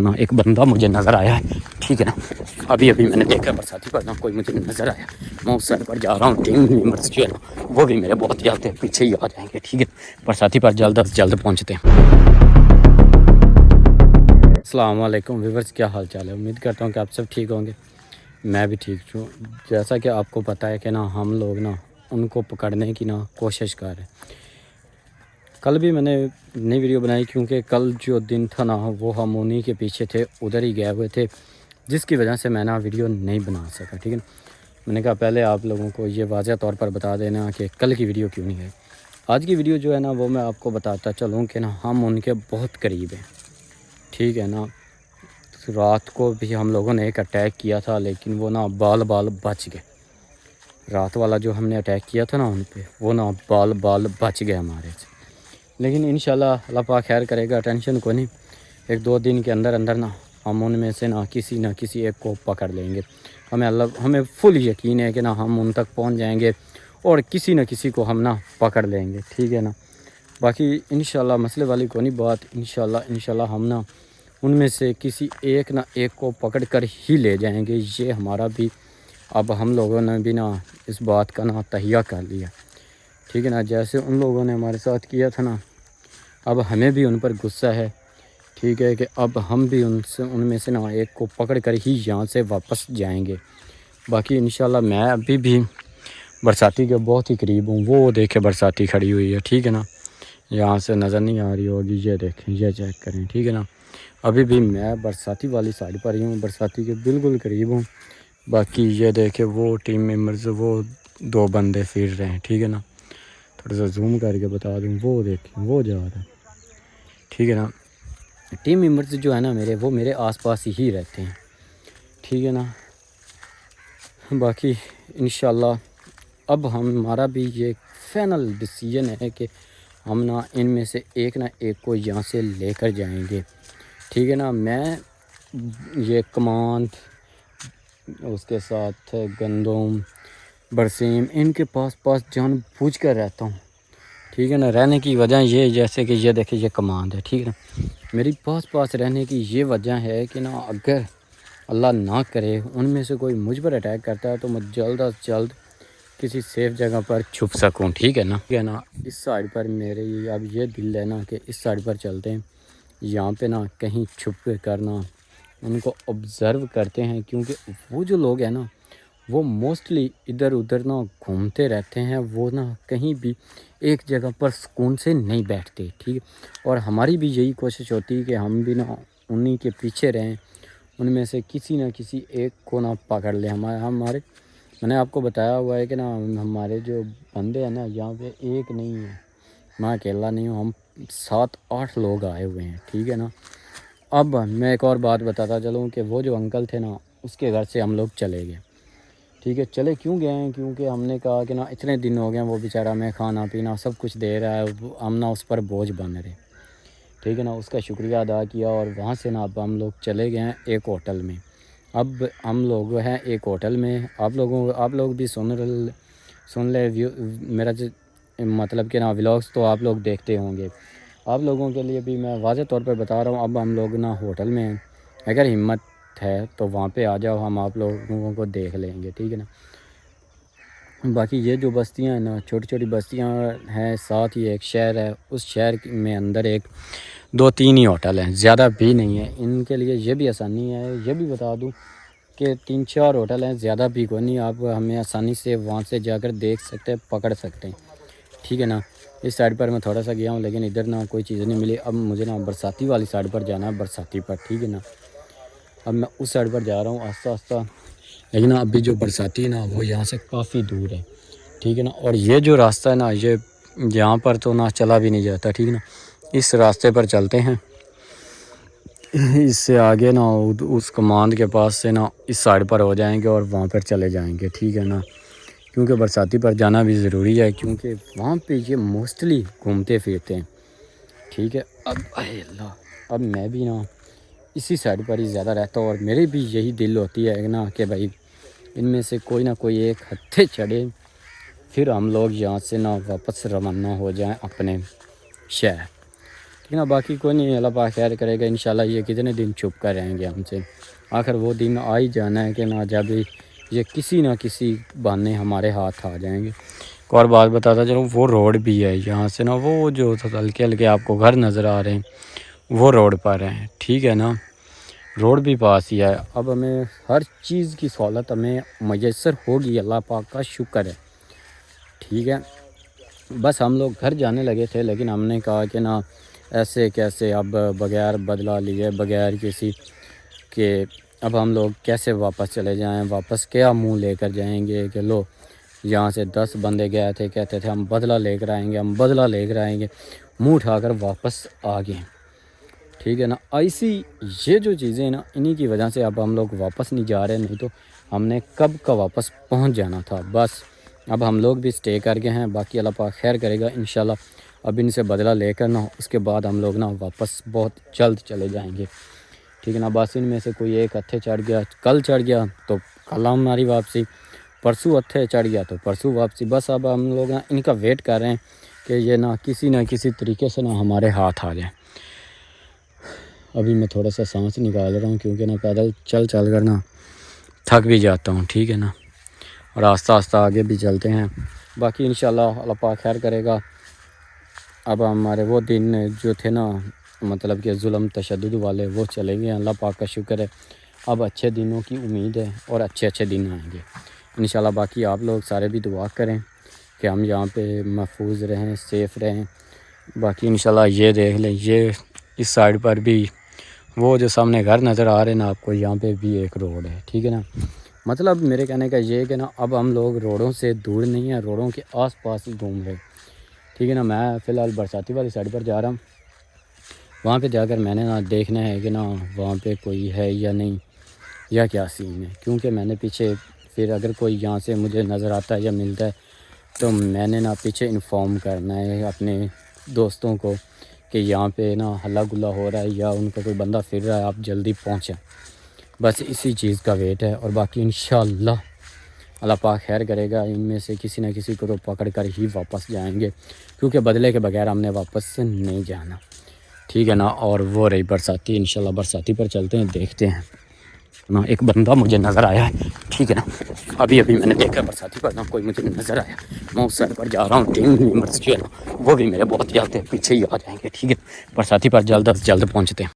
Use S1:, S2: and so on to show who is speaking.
S1: نا ایک بندہ مجھے نظر آیا ہے، ٹھیک ہے نا. ابھی میں نے دیکھا برساتی پر نا کوئی مجھے نظر آیا. میں اس سائڈ پر جا رہا ہوں. ٹیم ممبرس جو ہے نا وہ بھی میرے بہت جلد پیچھے ہی آ جائیں گے، ٹھیک ہے. برساتی پر جلد از جلد پہنچتے ہیں. السلام علیکم ویورز، کیا حال چال ہے؟ امید کرتا ہوں کہ آپ سب ٹھیک ہوں گے. میں بھی ٹھیک ہوں. جیسا کہ آپ کو پتہ ہے کہ نا ہم لوگ نا ان کو پکڑنے کی نا کوشش کر رہے ہیں. کل بھی میں نے نئی ویڈیو بنائی کیونکہ کل جو دن تھا نا وہ ہم انہی کے پیچھے تھے، ادھر ہی گئے ہوئے تھے، جس کی وجہ سے میں نا ویڈیو نہیں بنا سکا، ٹھیک ہے. میں نے کہا پہلے آپ لوگوں کو یہ واضح طور پر بتا دینا کہ کل کی ویڈیو کیوں نہیں ہے. آج کی ویڈیو جو ہے نا وہ میں آپ کو بتاتا چلوں کہ نا ہم ان کے بہت قریب ہیں، ٹھیک ہے نا. رات کو بھی ہم لوگوں نے ایک اٹیک کیا تھا لیکن وہ نا بال بچ گئے. رات والا جو ہم نے اٹیک کیا تھا نا ان پہ، وہ نا بال بچ گئے ہمارے سے. لیکن انشاءاللہ اللہ پاک خیر کرے گا، ٹینشن کو نہیں. ایک دو دن کے اندر نا ہم ان میں سے نہ کسی ایک کو پکڑ لیں گے. ہمیں فل یقین ہے کہ نا ہم ان تک پہنچ جائیں گے اور کسی کو ہم نا پکڑ لیں گے، ٹھیک ہے نا. باقی انشاءاللہ مسئلے والی کوئی نہیں بات. انشاءاللہ ہم نا ان میں سے کسی ایک نہ ایک کو پکڑ کر ہی لے جائیں گے. یہ ہمارا بھی اب ہم لوگوں نے بھی نا اس بات کا نا تہیہ کر لیا، ٹھیک ہے نا. جیسے ان لوگوں نے ہمارے ساتھ کیا تھا نا، اب ہمیں بھی ان پر غصہ ہے، ٹھیک ہے، کہ اب ہم بھی ان میں سے نا ایک کو پکڑ کر ہی یہاں سے واپس جائیں گے. باقی انشاءاللہ میں ابھی بھی برساتی کے بہت ہی قریب ہوں. وہ دیکھے برساتی کھڑی ہوئی ہے، ٹھیک ہے نا. یہاں سے نظر نہیں آ رہی ہوگی، یہ دیکھیں، یہ چیک کریں، ٹھیک ہے نا. ابھی بھی میں برساتی والی سائڈ پر ہی ہوں، برساتی کے بالکل قریب ہوں. باقی یہ دیکھیں وہ ٹیم ممبرز، وہ دو بندے پھر رہے ہیں، ٹھیک ہے نا. تھوڑا سا زوم کر کے بتا دوں، وہ دیکھیں وہ جا رہا ہے، ٹھیک ہے نا. ٹیم ممبرز جو ہے نا وہ میرے آس پاس ہی رہتے ہیں، ٹھیک ہے نا. باقی انشاءاللہ اب ہمارا بھی یہ فائنل ڈیسیژن ہے کہ ہم نا ان میں سے ایک نہ ایک کو یہاں سے لے کر جائیں گے، ٹھیک ہے نا. میں یہ کمانڈ، اس کے ساتھ گندم، برسیم، ان کے پاس جان بوجھ کر رہتا ہوں، ٹھیک ہے نا. رہنے کی وجہ یہ جیسے کہ یہ دیکھیں یہ کمانڈ ہے، ٹھیک ہے نا. میری پاس رہنے کی یہ وجہ ہے کہ نا اگر اللہ نہ کرے ان میں سے کوئی مجھ پر اٹیک کرتا ہے تو میں جلد از جلد کسی سیف جگہ پر چھپ سکوں، ٹھیک ہے نا. اس سائڈ پر میرے اب یہ دل ہے نا کہ اس سائڈ پر چلتے ہیں، یہاں پہ نا کہیں چھپ کرنا ان کو آبزرو کرتے ہیں، کیونکہ وہ جو لوگ ہیں نا وہ موسٹلی ادھر ادھر نا گھومتے رہتے ہیں. وہ نا کہیں بھی ایک جگہ پر سکون سے نہیں بیٹھتے، ٹھیک ہے. اور ہماری بھی یہی کوشش ہوتی ہے کہ ہم بھی نا انہی کے پیچھے رہیں، ان میں سے کسی نہ کسی ایک کو نہ پکڑ لیں. میں نے آپ کو بتایا ہوا ہے کہ نا ہمارے جو بندے ہیں نا یہاں پہ ایک نہیں ہے، میں اکیلا نہیں ہوں، ہم 7-8 لوگ آئے ہوئے ہیں، ٹھیک ہے نا. اب میں ایک اور بات بتاتا چلوں کہ وہ جو انکل تھے نا اس کے گھر سے ہم لوگ چلے گئے، ٹھیک ہے. چلے کیوں گئے ہیں؟ کیونکہ ہم نے کہا کہ نا اتنے دن ہو گئے ہیں، وہ بیچارہ ہمیں کھانا پینا سب کچھ دے رہا ہے، ہم نا اس پر بوجھ بن رہے، ٹھیک ہے نا. اس کا شکریہ ادا کیا اور وہاں سے نا اب ہم لوگ چلے گئے ہیں ایک ہوٹل میں. اب ہم لوگ ہیں ایک ہوٹل میں. آپ لوگ بھی سن لے میرا مطلب کہ نا ولاگس تو آپ لوگ دیکھتے ہوں گے. آپ لوگوں کے لیے بھی میں واضح طور پر بتا رہا ہوں. اب ہم لوگ نا ہوٹل میں ہیں، اگر ہمت ہے تو وہاں پہ آ جاؤ، ہم آپ لوگوں کو دیکھ لیں گے، ٹھیک ہے نا. باقی یہ جو بستیاں ہیں نا چھوٹی چھوٹی بستیاں ہیں، ساتھ ہی ایک شہر ہے. اس شہر میں اندر 2-3 ہی ہوٹل ہیں، زیادہ بھی نہیں ہے. ان کے لیے یہ بھی آسانی ہے، یہ بھی بتا دوں کہ 3-4 ہوٹل ہیں، زیادہ بھی کوئی نہیں. آپ ہمیں آسانی سے وہاں سے جا کر دیکھ سکتے ہیں، پکڑ سکتے ہیں، ٹھیک ہے نا. اس سائڈ پر میں تھوڑا سا گیا ہوں لیکن ادھر نا کوئی چیز نہیں ملی. اب مجھے نا برساتی والی سائڈ پر جانا ہے، برساتی پر، ٹھیک ہے نا. اب میں اس سائڈ پر جا رہا ہوں آہستہ آہستہ، لیکن ابھی جو برساتی ہے نا وہ یہاں سے کافی دور ہے، ٹھیک ہے نا. اور یہ جو راستہ ہے نا یہ یہاں پر تو نا چلا بھی نہیں جاتا، ٹھیک ہے نا. اس راستے پر چلتے ہیں، اس سے آگے نا اس کمانڈ کے پاس سے نا اس سائڈ پر ہو جائیں گے اور وہاں پر چلے جائیں گے، ٹھیک ہے نا. کیونکہ برساتی پر جانا بھی ضروری ہے، کیونکہ وہاں پہ یہ موسٹلی گھومتے پھرتے ہیں، ٹھیک ہے. اب میں بھی نا اسی سائڈ پر ہی زیادہ رہتا ہوں اور میری بھی یہی دل ہوتی ہے نا کہ بھائی ان میں سے کوئی نہ کوئی ایک ہتھے چڑھے، پھر ہم لوگ یہاں سے نا واپس روانہ ہو جائیں اپنے شہر. ٹھیک ہے نا. باقی کوئی نہیں, اللہ پاک خیر کرے گا انشاءاللہ. یہ کتنے دن چھپ کر رہیں گے ہم سے, آخر وہ دن آ ہی جانا ہے کہ نا, جب یہ کسی نہ کسی بہانے ہمارے ہاتھ آ جائیں گے. ایک اور بات بتاتا چلوں, وہ روڈ بھی ہے یہاں سے نا, وہ جو ہلکے ہلکے آپ کو گھر نظر آ رہے ہیں وہ روڈ پر ہیں. ٹھیک ہے نا, روڈ بھی پاس ہی ہے. اب ہمیں ہر چیز کی سہولت ہمیں میسر ہوگی, اللہ پاک کا شکر ہے. ٹھیک ہے, بس ہم لوگ گھر جانے لگے تھے, لیکن ہم نے کہا کہ نا ایسے کیسے, اب بغیر بدلا لیے, بغیر کسی کہ اب ہم لوگ کیسے واپس چلے جائیں, واپس کیا منہ لے کر جائیں گے کہ لو یہاں سے 10 بندے گئے تھے, کہتے تھے ہم بدلہ لے کر آئیں گے, ہم بدلہ لے کر آئیں گے, منہ اٹھا کر واپس آ گئے. ٹھیک ہے نا, ایسی یہ جو چیزیں ہیں نا, انہی کی وجہ سے اب ہم لوگ واپس نہیں جا رہے, نہیں تو ہم نے کب کا واپس پہنچ جانا تھا. بس اب ہم لوگ بھی سٹے کر گئے ہیں, باقی اللہ پاک خیر کرے گا انشاءاللہ. اب ان سے بدلہ لے کر نا اس کے بعد ہم لوگ نا واپس بہت جلد چلے جائیں گے. ٹھیک ہے نا, بس ان میں سے کوئی ایک ہتھے چڑھ گیا, کل چڑھ گیا تو کل ہماری واپسی, پرسوں ہتھے چڑھ گیا تو پرسوں واپسی. بس اب ہم لوگ نا ان کا ویٹ کر رہے ہیں کہ یہ نا کسی نہ کسی طریقے سے نا ہمارے ہاتھ آ جائیں. ابھی میں تھوڑا سا سانس نکال رہا ہوں, کیونکہ نا پیدل چل چل کر نا تھک بھی جاتا ہوں. ٹھیک ہے نا, اور آہستہ آہستہ آگے بھی چلتے ہیں. باقی انشاءاللہ اللہ پاک خیر کرے گا. اب ہمارے وہ دن جو تھے نا, مطلب کہ ظلم تشدد والے, وہ چلیں گے. اللہ پاک کا شکر ہے, اب اچھے دنوں کی امید ہے اور اچھے دن آئیں گے انشاءاللہ. باقی آپ لوگ سارے بھی دعا کریں کہ ہم یہاں پہ محفوظ رہیں, سیف رہیں. باقی انشاءاللہ یہ دیکھ لیں, یہ اس سائڈ پر بھی وہ جو سامنے گھر نظر آ رہے ہیں نا آپ کو, یہاں پہ بھی ایک روڈ ہے. ٹھیک ہے نا, مطلب میرے کہنے کا یہ ہے کہ نا اب ہم لوگ روڈوں سے دور نہیں ہیں, روڈوں کے آس پاس ہی گھوم رہے. ٹھیک ہے نا, میں فی الحال برساتی والی سائڈ پر جا رہا ہوں. وہاں پہ جا کر میں نے نا دیکھنا ہے کہ نا وہاں پہ کوئی ہے یا نہیں, یا کیا سین ہے. کیونکہ میں نے پیچھے پھر اگر کوئی یہاں سے مجھے نظر آتا ہے یا ملتا ہے تو میں نے نا پیچھے انفارم کرنا ہے اپنے دوستوں کو کہ یہاں پہ نا ہلا گلا ہو رہا ہے یا ان کا کوئی بندہ پھر رہا ہے, آپ جلدی پہنچیں. بس اسی چیز کا ویٹ ہے. اور باقی انشاءاللہ اللہ پاک خیر کرے گا, ان میں سے کسی نہ کسی کو تو پکڑ کر ہی واپس جائیں گے, کیونکہ بدلے کے بغیر ہم نے واپس نہیں جانا. ٹھیک ہے نا, اور وہ رہی برساتی, انشاءاللہ برساتی پر چلتے ہیں, دیکھتے ہیں نا. ایک بندہ مجھے نظر آیا ہے. ٹھیک ہے نا, ابھی میں نے دیکھا برساتی پر نا کوئی مجھے نظر آیا, میں اس سائڈ پر جا رہا ہوں. 3 ممبرس جو ہے نا وہ بھی میرے بہت جلد پیچھے ہی آ جائیں گے. ٹھیک ہے, برساتی پر جلد از جلد پہنچتے ہیں.